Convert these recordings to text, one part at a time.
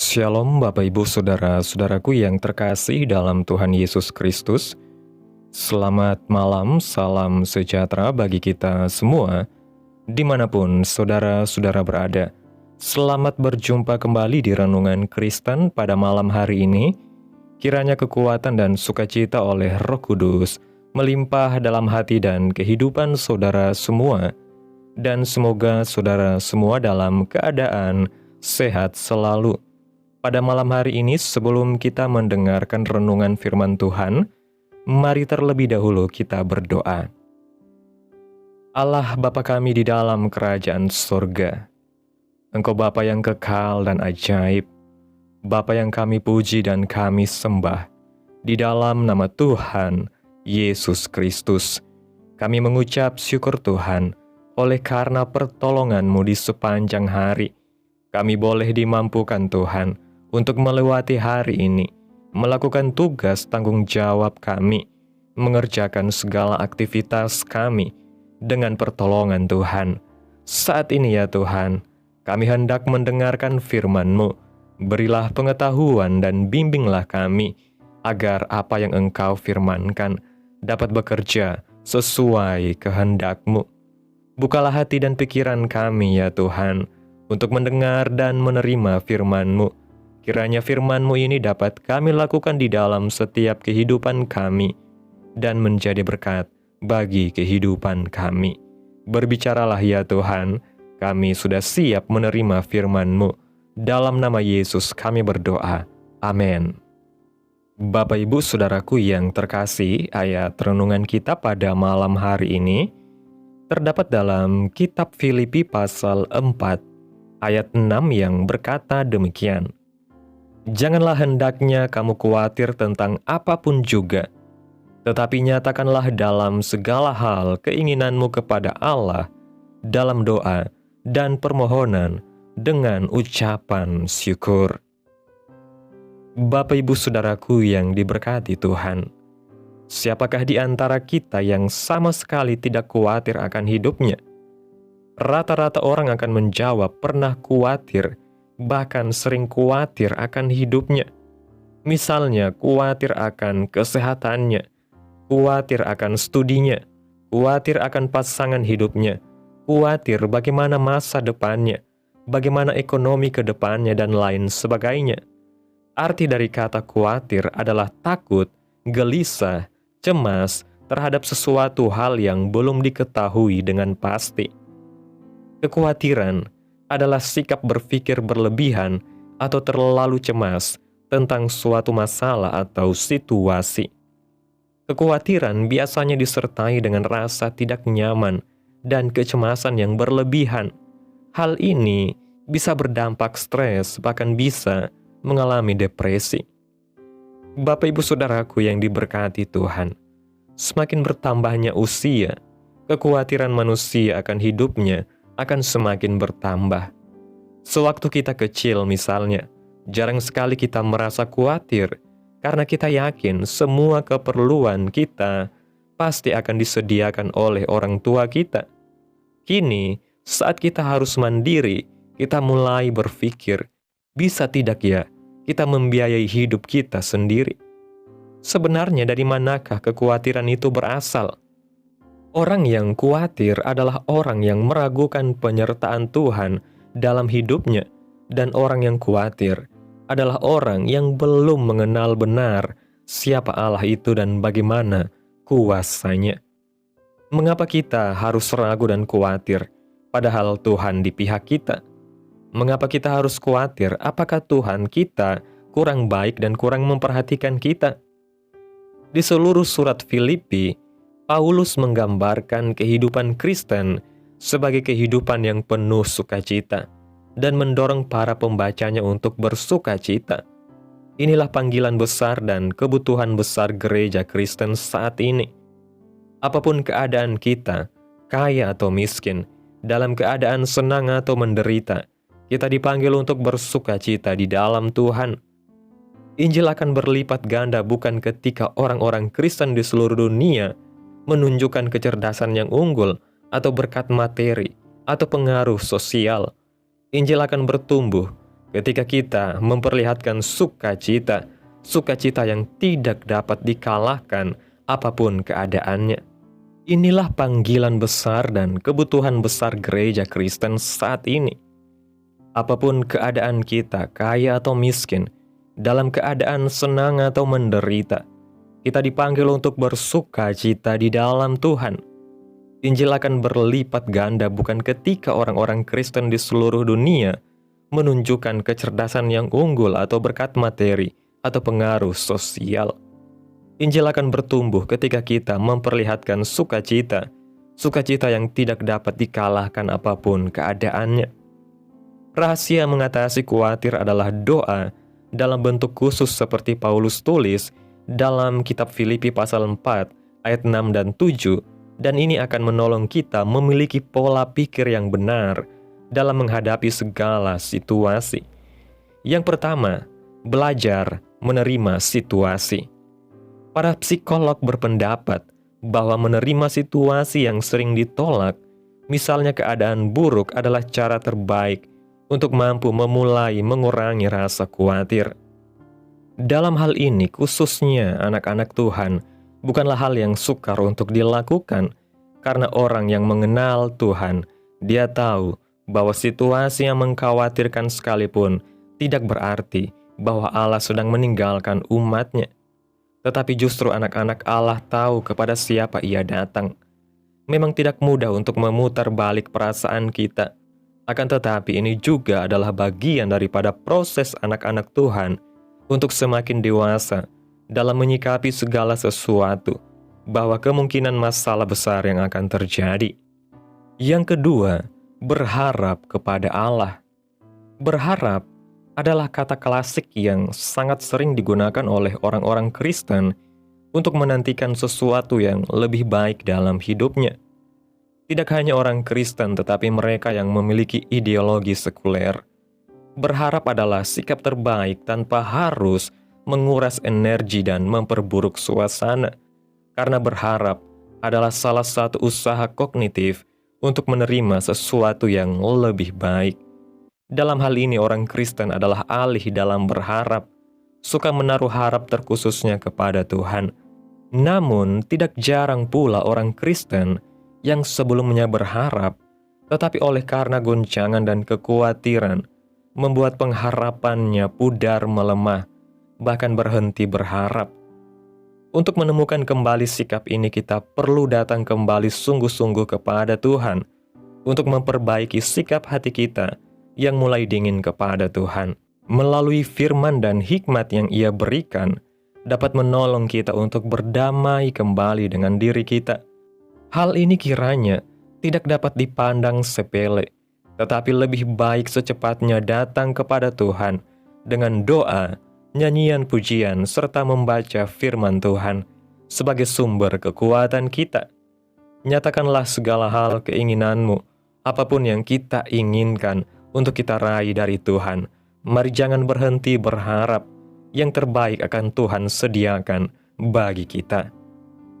Shalom Bapak Ibu Saudara-saudaraku yang terkasih dalam Tuhan Yesus Kristus. Selamat malam, salam sejahtera bagi kita semua, dimanapun saudara-saudara berada. Selamat berjumpa kembali di Renungan Kristen pada malam hari ini. Kiranya kekuatan dan sukacita oleh Roh Kudus melimpah dalam hati dan kehidupan saudara semua. Dan semoga saudara semua dalam keadaan sehat selalu. Pada malam hari ini, sebelum kita mendengarkan renungan firman Tuhan, mari terlebih dahulu kita berdoa. Allah Bapa kami di dalam kerajaan surga, Engkau Bapa yang kekal dan ajaib, Bapa yang kami puji dan kami sembah. Di dalam nama Tuhan Yesus Kristus, kami mengucap syukur Tuhan, oleh karena pertolongan-Mu di sepanjang hari. Kami boleh dimampukan Tuhan, untuk melewati hari ini, melakukan tugas tanggung jawab kami, mengerjakan segala aktivitas kami dengan pertolongan Tuhan. Saat ini ya Tuhan, kami hendak mendengarkan firman-Mu. Berilah pengetahuan dan bimbinglah kami, agar apa yang Engkau firmankan dapat bekerja sesuai kehendak-Mu. Bukalah hati dan pikiran kami ya Tuhan, untuk mendengar dan menerima firman-Mu. Kiranya firman-Mu ini dapat kami lakukan di dalam setiap kehidupan kami dan menjadi berkat bagi kehidupan kami. Berbicaralah ya Tuhan, kami sudah siap menerima firman-Mu. Dalam nama Yesus kami berdoa. Amin. Bapak Ibu Saudaraku yang terkasih, ayat renungan kita pada malam hari ini terdapat dalam kitab Filipi pasal 4 ayat 6 yang berkata demikian. Janganlah hendaknya kamu khawatir tentang apapun juga, tetapi nyatakanlah dalam segala hal keinginanmu kepada Allah dalam doa dan permohonan dengan ucapan syukur. Bapak Ibu Saudaraku yang diberkati Tuhan, siapakah di antara kita yang sama sekali tidak khawatir akan hidupnya? Rata-rata orang akan menjawab pernah khawatir, bahkan sering khawatir akan hidupnya. Misalnya, khawatir akan kesehatannya, khawatir akan studinya, khawatir akan pasangan hidupnya, khawatir bagaimana masa depannya, bagaimana ekonomi ke depannya, dan lain sebagainya. Arti dari kata khawatir adalah takut, gelisah, cemas terhadap sesuatu hal yang belum diketahui dengan pasti. Kekhawatiran adalah sikap berpikir berlebihan atau terlalu cemas tentang suatu masalah atau situasi. Kekhawatiran biasanya disertai dengan rasa tidak nyaman dan kecemasan yang berlebihan. Hal ini bisa berdampak stres, bahkan bisa mengalami depresi. Bapak Ibu Saudaraku yang diberkati Tuhan, semakin bertambahnya usia, kekhawatiran manusia akan hidupnya akan semakin bertambah. Sewaktu kita kecil misalnya, jarang sekali kita merasa khawatir karena kita yakin semua keperluan kita pasti akan disediakan oleh orang tua kita. Kini, saat kita harus mandiri, kita mulai berpikir, bisa tidak ya kita membiayai hidup kita sendiri? Sebenarnya dari manakah kekhawatiran itu berasal? Orang yang khawatir adalah orang yang meragukan penyertaan Tuhan dalam hidupnya, dan orang yang khawatir adalah orang yang belum mengenal benar siapa Allah itu dan bagaimana kuasanya. Mengapa kita harus ragu dan khawatir, padahal Tuhan di pihak kita? Mengapa kita harus khawatir apakah Tuhan kita kurang baik dan kurang memperhatikan kita? Di seluruh surat Filipi, Paulus menggambarkan kehidupan Kristen sebagai kehidupan yang penuh sukacita dan mendorong para pembacanya untuk bersukacita. Inilah panggilan besar dan kebutuhan besar gereja Kristen saat ini. Apapun keadaan kita, kaya atau miskin, dalam keadaan senang atau menderita, kita dipanggil untuk bersukacita di dalam Tuhan. Injil akan berlipat ganda bukan ketika orang-orang Kristen di seluruh dunia menunjukkan kecerdasan yang unggul atau berkat materi atau pengaruh sosial. Injil akan bertumbuh ketika kita memperlihatkan sukacita, sukacita yang tidak dapat dikalahkan apapun keadaannya. Inilah panggilan besar dan kebutuhan besar gereja Kristen saat ini. Apapun keadaan kita, kaya atau miskin, dalam keadaan senang atau menderita, kita dipanggil untuk bersukacita di dalam Tuhan. Injil akan berlipat ganda bukan ketika orang-orang Kristen di seluruh dunia menunjukkan kecerdasan yang unggul atau berkat materi atau pengaruh sosial. Injil akan bertumbuh ketika kita memperlihatkan sukacita, sukacita yang tidak dapat dikalahkan apapun keadaannya. Rahasia mengatasi khawatir adalah doa dalam bentuk khusus seperti Paulus tulis dalam kitab Filipi pasal 4 ayat 6 dan 7, dan ini akan menolong kita memiliki pola pikir yang benar dalam menghadapi segala situasi. Yang pertama, belajar menerima situasi. Para psikolog berpendapat bahwa menerima situasi yang sering ditolak, misalnya keadaan buruk, adalah cara terbaik untuk mampu memulai mengurangi rasa khawatir. Dalam hal ini, khususnya anak-anak Tuhan, bukanlah hal yang sukar untuk dilakukan, karena orang yang mengenal Tuhan, dia tahu bahwa situasi yang mengkhawatirkan sekalipun tidak berarti bahwa Allah sedang meninggalkan umatnya. Tetapi justru anak-anak Allah tahu kepada siapa ia datang. Memang tidak mudah untuk memutar balik perasaan kita. Akan tetapi ini juga adalah bagian daripada proses anak-anak Tuhan untuk semakin dewasa dalam menyikapi segala sesuatu, bahwa kemungkinan masalah besar yang akan terjadi. Yang kedua, berharap kepada Allah. Berharap adalah kata klasik yang sangat sering digunakan oleh orang-orang Kristen untuk menantikan sesuatu yang lebih baik dalam hidupnya. Tidak hanya orang Kristen, tetapi mereka yang memiliki ideologi sekuler. Berharap adalah sikap terbaik tanpa harus menguras energi dan memperburuk suasana, karena berharap adalah salah satu usaha kognitif untuk menerima sesuatu yang lebih baik. Dalam hal ini orang Kristen adalah ahli dalam berharap, suka menaruh harap terkhususnya kepada Tuhan. Namun tidak jarang pula orang Kristen yang sebelumnya berharap, tetapi oleh karena goncangan dan kekhawatiran, membuat pengharapannya pudar melemah, bahkan berhenti berharap. Untuk menemukan kembali sikap ini, kita perlu datang kembali sungguh-sungguh kepada Tuhan, untuk memperbaiki sikap hati kita yang mulai dingin kepada Tuhan. Melalui firman dan hikmat yang Ia berikan, dapat menolong kita untuk berdamai kembali dengan diri kita. Hal ini kiranya tidak dapat dipandang sepele, tetapi lebih baik secepatnya datang kepada Tuhan dengan doa, nyanyian pujian, serta membaca firman Tuhan sebagai sumber kekuatan kita. Nyatakanlah segala hal keinginanmu, apapun yang kita inginkan, untuk kita raih dari Tuhan. Mari jangan berhenti berharap, yang terbaik akan Tuhan sediakan bagi kita.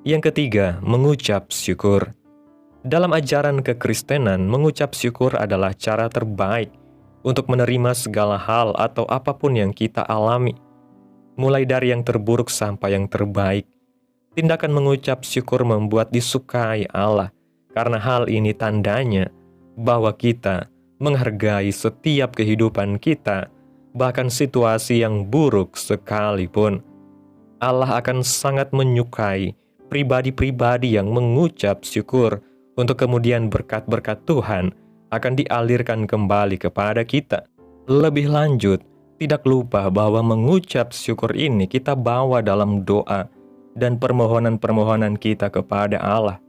Yang ketiga, mengucap syukur. Dalam ajaran kekristenan, mengucap syukur adalah cara terbaik untuk menerima segala hal atau apapun yang kita alami, mulai dari yang terburuk sampai yang terbaik. Tindakan mengucap syukur membuat disukai Allah, karena hal ini tandanya bahwa kita menghargai setiap kehidupan kita, bahkan situasi yang buruk sekalipun. Allah akan sangat menyukai pribadi-pribadi yang mengucap syukur, untuk kemudian berkat-berkat Tuhan akan dialirkan kembali kepada kita. Lebih lanjut, tidak lupa bahwa mengucap syukur ini kita bawa dalam doa dan permohonan-permohonan kita kepada Allah.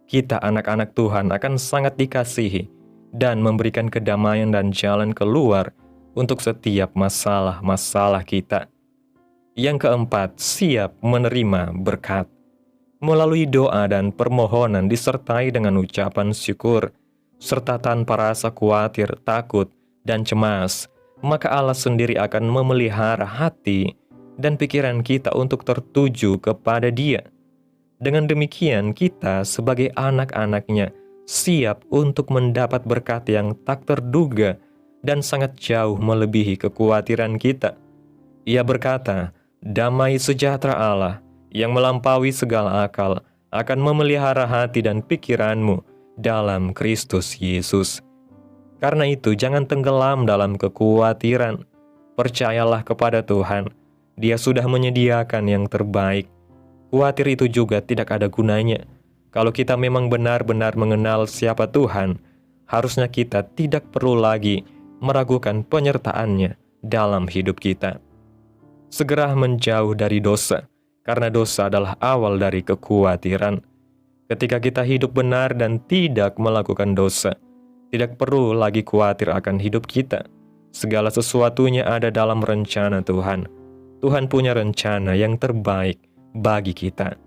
Kita anak-anak Tuhan akan sangat dikasihi dan memberikan kedamaian dan jalan keluar untuk setiap masalah-masalah kita. Yang keempat, siap menerima berkat. Melalui doa dan permohonan disertai dengan ucapan syukur, serta tanpa rasa khawatir, takut, dan cemas, maka Allah sendiri akan memelihara hati dan pikiran kita untuk tertuju kepada Dia. Dengan demikian, kita sebagai anak-anaknya siap untuk mendapat berkat yang tak terduga dan sangat jauh melebihi kekhawatiran kita. Ia berkata, damai sejahtera Allah yang melampaui segala akal akan memelihara hati dan pikiranmu dalam Kristus Yesus. Karena itu, jangan tenggelam dalam kekhawatiran. Percayalah kepada Tuhan. Dia sudah menyediakan yang terbaik. Khawatir itu juga tidak ada gunanya. Kalau kita memang benar-benar mengenal siapa Tuhan, harusnya kita tidak perlu lagi meragukan penyertaan-Nya dalam hidup kita. Segera menjauh dari dosa, karena dosa adalah awal dari kekhawatiran. Ketika kita hidup benar dan tidak melakukan dosa, tidak perlu lagi khawatir akan hidup kita. Segala sesuatunya ada dalam rencana Tuhan. Tuhan punya rencana yang terbaik bagi kita.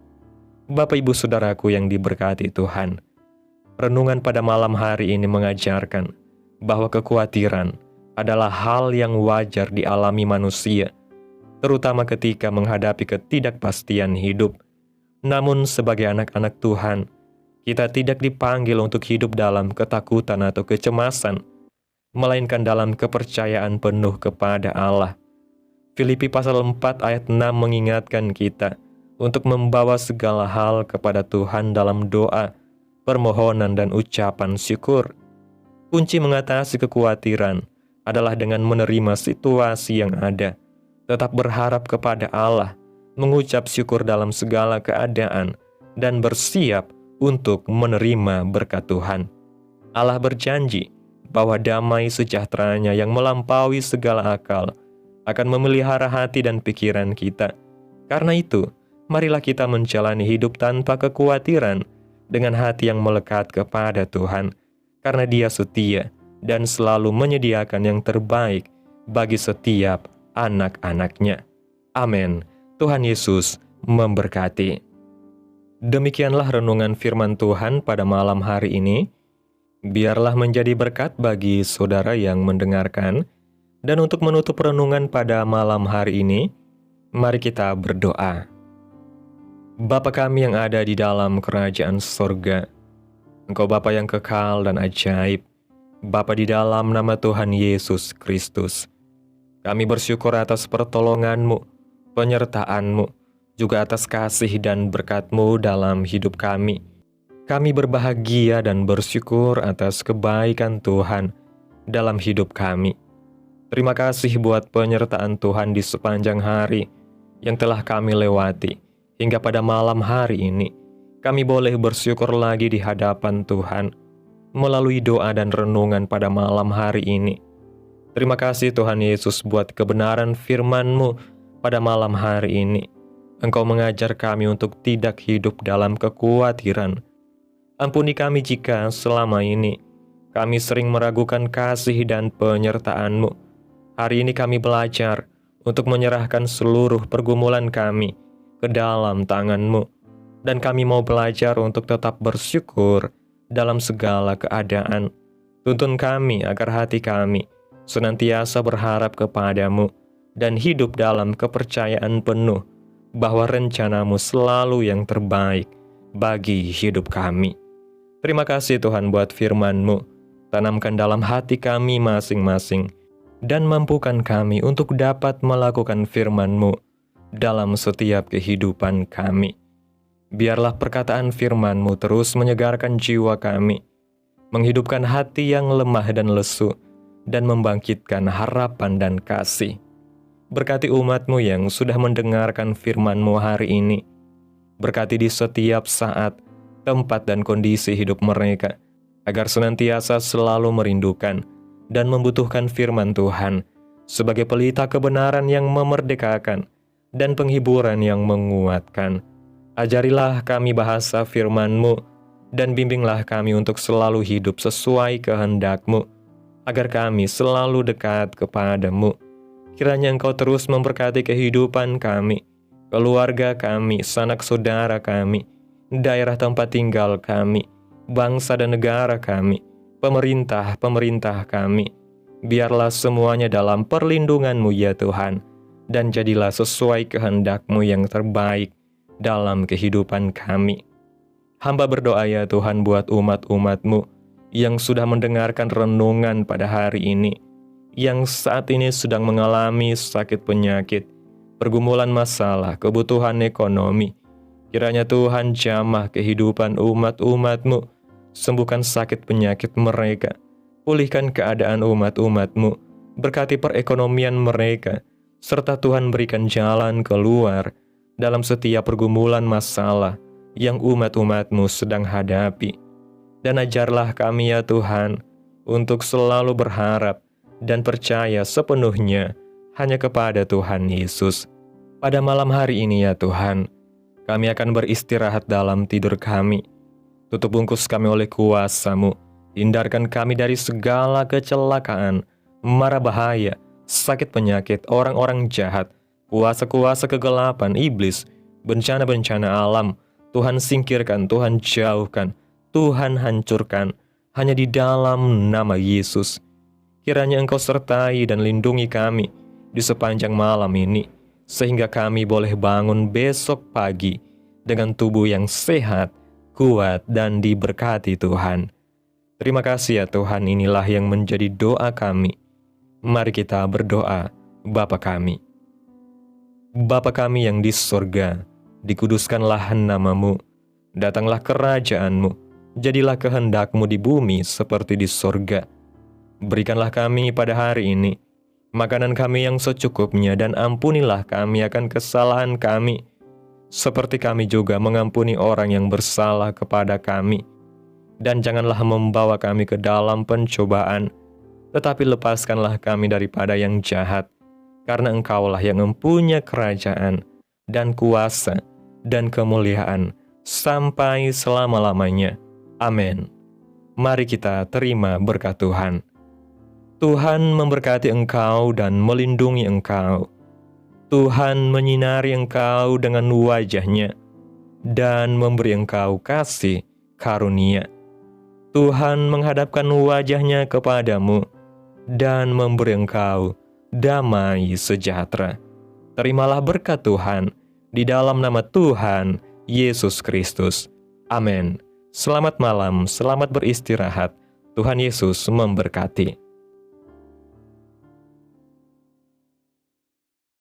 Bapak Ibu Saudaraku yang diberkati Tuhan, renungan pada malam hari ini mengajarkan bahwa kekhawatiran adalah hal yang wajar dialami manusia, terutama ketika menghadapi ketidakpastian hidup. Namun sebagai anak-anak Tuhan, kita tidak dipanggil untuk hidup dalam ketakutan atau kecemasan, melainkan dalam kepercayaan penuh kepada Allah. Filipi pasal 4 ayat 6 mengingatkan kita untuk membawa segala hal kepada Tuhan dalam doa, permohonan dan ucapan syukur. Kunci mengatasi kekhawatiran adalah dengan menerima situasi yang ada, tetap berharap kepada Allah, mengucap syukur dalam segala keadaan, dan bersiap untuk menerima berkat Tuhan. Allah berjanji bahwa damai sejahtera-Nya yang melampaui segala akal akan memelihara hati dan pikiran kita. Karena itu, marilah kita menjalani hidup tanpa kekhawatiran dengan hati yang melekat kepada Tuhan, karena Dia setia dan selalu menyediakan yang terbaik bagi setiap anak-anak-Nya. Amin. Tuhan Yesus memberkati. Demikianlah renungan firman Tuhan pada malam hari ini. Biarlah menjadi berkat bagi saudara yang mendengarkan. Dan untuk menutup renungan pada malam hari ini, mari kita berdoa. Bapa kami yang ada di dalam kerajaan sorga, Engkau Bapa yang kekal dan ajaib, Bapa di dalam nama Tuhan Yesus Kristus. Kami bersyukur atas pertolongan-Mu, penyertaan-Mu, juga atas kasih dan berkat-Mu dalam hidup kami. Kami berbahagia dan bersyukur atas kebaikan Tuhan dalam hidup kami. Terima kasih buat penyertaan Tuhan di sepanjang hari yang telah kami lewati. Hingga pada malam hari ini, kami boleh bersyukur lagi di hadapan Tuhan melalui doa dan renungan pada malam hari ini. Terima kasih Tuhan Yesus buat kebenaran firman-Mu pada malam hari ini. Engkau mengajar kami untuk tidak hidup dalam kekhawatiran. Ampuni kami jika selama ini kami sering meragukan kasih dan penyertaan-Mu. Hari ini kami belajar untuk menyerahkan seluruh pergumulan kami ke dalam tangan-Mu. Dan kami mau belajar untuk tetap bersyukur dalam segala keadaan. Tuntun kami agar hati kami senantiasa berharap kepada-Mu dan hidup dalam kepercayaan penuh bahwa rencana-Mu selalu yang terbaik bagi hidup kami. Terima kasih Tuhan buat firman-Mu. Tanamkan dalam hati kami masing-masing dan mampukan kami untuk dapat melakukan firman-Mu dalam setiap kehidupan kami. Biarlah perkataan firman-Mu terus menyegarkan jiwa kami, menghidupkan hati yang lemah dan lesu, dan membangkitkan harapan dan kasih. Berkati umat-Mu yang sudah mendengarkan firman-Mu hari ini. Berkati di setiap saat, tempat dan kondisi hidup mereka, agar senantiasa selalu merindukan dan membutuhkan firman Tuhan sebagai pelita kebenaran yang memerdekakan dan penghiburan yang menguatkan. Ajarilah kami bahasa firman-Mu dan bimbinglah kami untuk selalu hidup sesuai kehendak-Mu, agar kami selalu dekat kepada-Mu. Kiranya Engkau terus memberkati kehidupan kami, keluarga kami, sanak saudara kami, daerah tempat tinggal kami, bangsa dan negara kami, pemerintah kami. Biarlah semuanya dalam perlindungan-Mu ya Tuhan, dan jadilah sesuai kehendak-Mu yang terbaik dalam kehidupan kami. Hamba berdoa ya Tuhan buat umat-umat-Mu yang sudah mendengarkan renungan pada hari ini. yang saat ini sedang mengalami sakit penyakit, pergumulan masalah, kebutuhan ekonomi. Kiranya Tuhan jamah kehidupan umat-umat-Mu, sembuhkan sakit penyakit mereka, pulihkan keadaan umat-umat-Mu, berkati perekonomian mereka, serta Tuhan berikan jalan keluar dalam setiap pergumulan masalah yang umat-umat-Mu sedang hadapi. Dan ajarlah kami ya Tuhan, untuk selalu berharap dan percaya sepenuhnya hanya kepada Tuhan Yesus. Pada malam hari ini ya Tuhan, kami akan beristirahat dalam tidur kami. Tutup bungkus kami oleh kuasa-Mu, hindarkan kami dari segala kecelakaan, mara bahaya, sakit penyakit, orang-orang jahat, kuasa-kuasa kegelapan, iblis, bencana-bencana alam. Tuhan singkirkan, Tuhan jauhkan, Tuhan hancurkan, hanya di dalam nama Yesus. Kiranya Engkau sertai dan lindungi kami di sepanjang malam ini, sehingga kami boleh bangun besok pagi dengan tubuh yang sehat, kuat, dan diberkati Tuhan. Terima kasih ya Tuhan, inilah yang menjadi doa kami. Mari kita berdoa. Bapa kami. Bapa kami yang di sorga, dikuduskanlah nama-Mu, datanglah kerajaan-Mu, jadilah kehendak-Mu di bumi seperti di sorga. Berikanlah kami pada hari ini makanan kami yang secukupnya, dan ampunilah kami akan kesalahan kami, seperti kami juga mengampuni orang yang bersalah kepada kami. Dan janganlah membawa kami ke dalam pencobaan, tetapi lepaskanlah kami daripada yang jahat, karena Engkaulah yang mempunyai kerajaan, dan kuasa, dan kemuliaan, sampai selama-lamanya. Amin. Mari kita terima berkat Tuhan. Tuhan memberkati engkau dan melindungi engkau. Tuhan menyinari engkau dengan wajah-Nya dan memberi engkau kasih karunia. Tuhan menghadapkan wajah-Nya kepadamu dan memberi engkau damai sejahtera. Terimalah berkat Tuhan di dalam nama Tuhan Yesus Kristus. Amin. Selamat malam, selamat beristirahat. Tuhan Yesus memberkati.